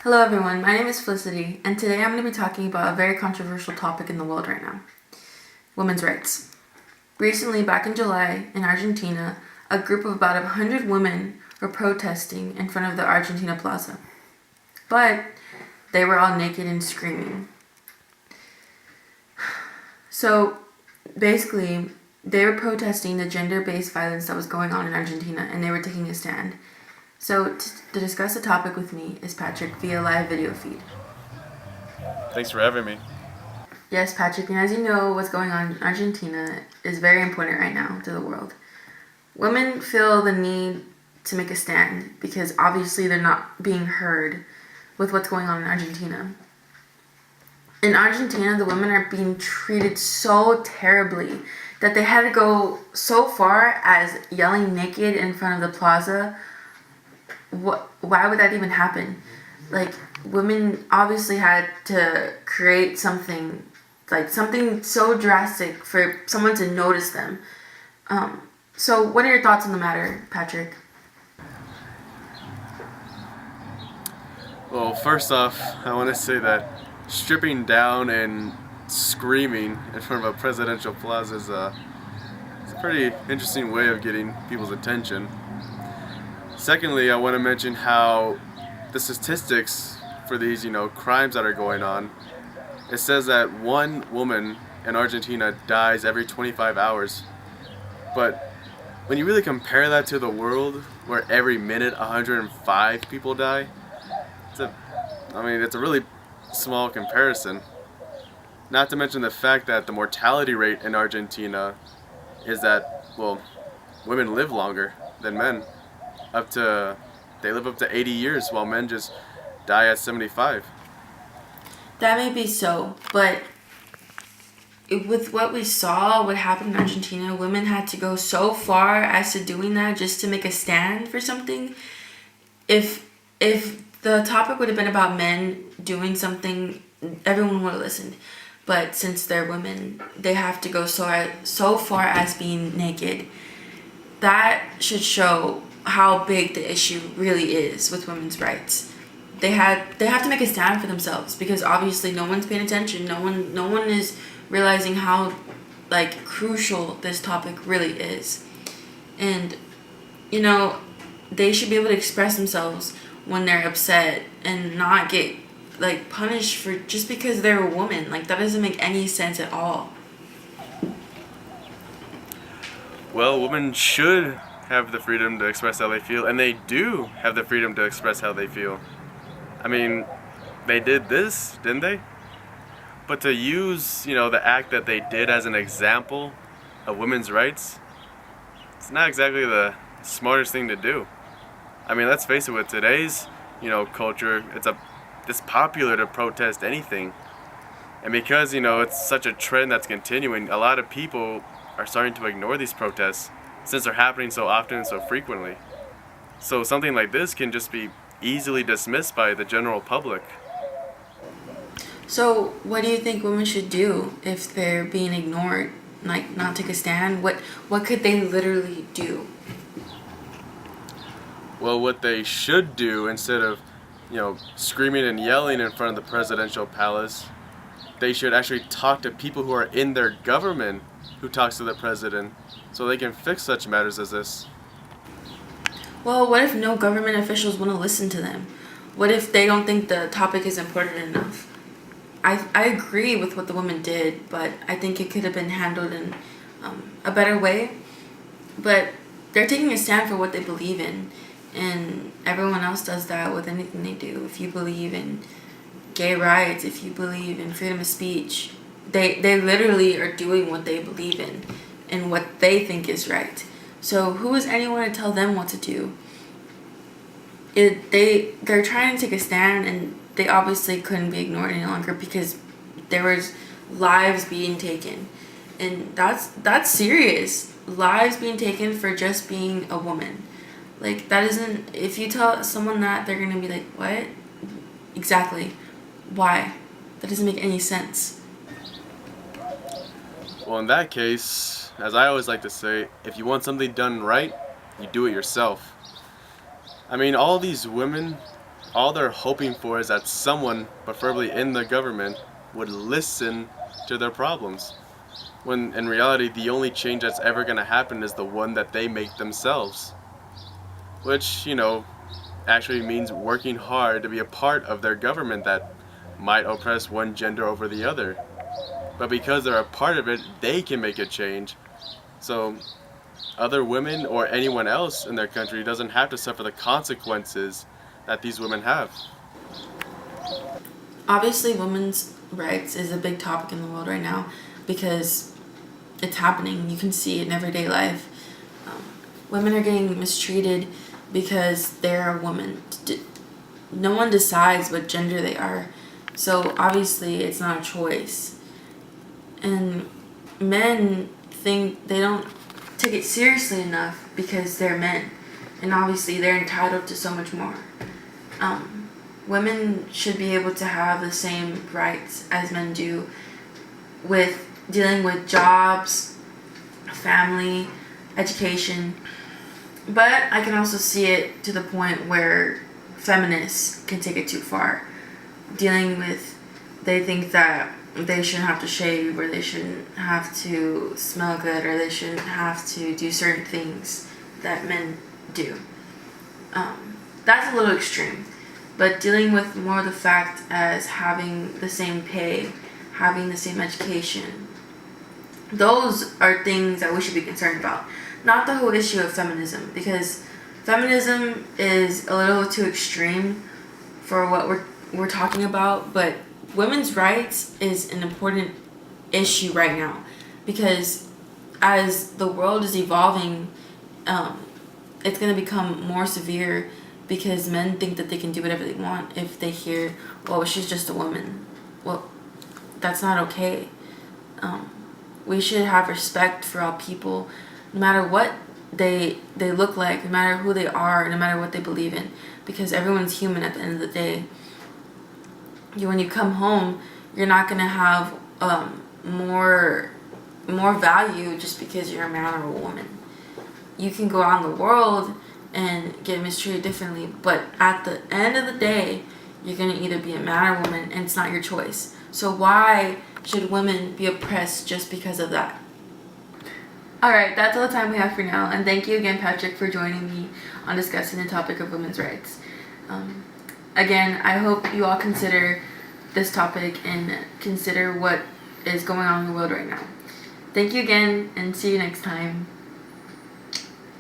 Hello everyone, my name is Felicity, and today I'm going to be talking about a very controversial topic in the world right now: women's rights. Recently, back in July, in Argentina, a group of about 100 women were protesting in front of the Argentina Plaza. But they were all naked and screaming. So basically, they were protesting the gender-based violence that was going on in Argentina, and they were taking a stand. So to discuss the topic with me is Patrick via live video feed. Thanks for having me. Yes, Patrick, and as you know, what's going on in Argentina is very important right now to the world. Women feel the need to make a stand because obviously they're not being heard with what's going on in Argentina. In Argentina, the women are being treated so terribly that they had to go so far as yelling naked in front of the plaza. Why would that even happen? Like, women obviously had to create something so drastic for someone to notice them. So what are your thoughts on the matter, Patrick? Well, first off, I want to say that stripping down and screaming in front of a presidential plaza is it's a pretty interesting way of getting people's attention. Secondly, I want to mention how the statistics for these, crimes that are going on, it says that one woman in Argentina dies every 25 hours. But when you really compare that to the world, where every minute 105 people die, it's a really small comparison. Not to mention the fact that the mortality rate in Argentina is that, women live longer than men. They live up to 80 years, while men just die at 75. That may be so, but with what we saw, what happened in Argentina, women had to go so far as to doing that just to make a stand for something. If the topic would have been about men doing something, everyone would have listened. But since they're women, they have to go so far as being naked. That should show how big the issue really is with women's rights. They have to make a stand for themselves because obviously no one's paying attention. No one is realizing how crucial this topic really is. And they should be able to express themselves when they're upset and not get punished for just because they're a woman. That doesn't make any sense at all. Well, women should have the freedom to express how they feel, and they do have the freedom to express how they feel. I mean, they did this, didn't they? But to use, the act that they did as an example of women's rights, it's not exactly the smartest thing to do. I mean, let's face it, with today's, culture, it's popular to protest anything. And because, it's such a trend that's continuing, a lot of people are starting to ignore these protests since they're happening so often and so frequently. So something like this can just be easily dismissed by the general public. So what do you think women should do if they're being ignored, not take a stand? What could they literally do? Well, what they should do, instead of, screaming and yelling in front of the presidential palace, they should actually talk to people who are in their government who talks to the president, so they can fix such matters as this. Well, what if no government officials want to listen to them? What if they don't think the topic is important enough? I agree with what the woman did, but I think it could have been handled in a better way. But they're taking a stand for what they believe in, and everyone else does that with anything they do. If you believe in gay rights, if you believe in freedom of speech, they literally are doing what they believe in and what they think is right. So who is anyone to tell them what to do? They're trying to take a stand, and they obviously couldn't be ignored any longer because there was lives being taken, and that's serious. Lives being taken for just being a woman. That isn't. If you tell someone that, they're gonna be like, "What? Exactly? Why? That doesn't make any sense." Well, in that case, as I always like to say, if you want something done right, you do it yourself. I mean, all these women all they're hoping for is that someone, preferably in the government, would listen to their problems. When in reality, the only change that's ever going to happen is the one that they make themselves. Which, actually means working hard to be a part of their government that might oppress one gender over the other. But because they're a part of it, they can make a change. So other women or anyone else in their country doesn't have to suffer the consequences that these women have. Obviously, women's rights is a big topic in the world right now because it's happening. You can see it in everyday life. Women are getting mistreated because they're a woman. No one decides what gender they are. So obviously, it's not a choice. And men think they don't take it seriously enough because they're men. And obviously, they're entitled to so much more. Women should be able to have the same rights as men do with dealing with jobs, family, education. But I can also see it to the point where feminists can take it too far. Dealing with, they think that they shouldn't have to shave, or they shouldn't have to smell good, or they shouldn't have to do certain things that men do. That's a little extreme. But dealing with more of the fact as having the same pay, having the same education, those are things that we should be concerned about. Not the whole issue of feminism, because feminism is a little too extreme for what we're talking about, but women's rights is an important issue right now, because as the world is evolving, it's going to become more severe because men think that they can do whatever they want if they hear, well, she's just a woman. Well, that's not okay. We should have respect for all people, no matter what they look like, no matter who they are, no matter what they believe in, because everyone's human at the end of the day. When you come home, you're not going to have more value just because you're a man or a woman. You can go out in the world and get mistreated differently, but at the end of the day, you're going to either be a man or woman, and it's not your choice. So why should women be oppressed just because of that? Alright, that's all the time we have for now, and thank you again, Patrick, for joining me on discussing the topic of women's rights. Again, I hope you all consider this topic and consider what is going on in the world right now. Thank you again, and see you next time.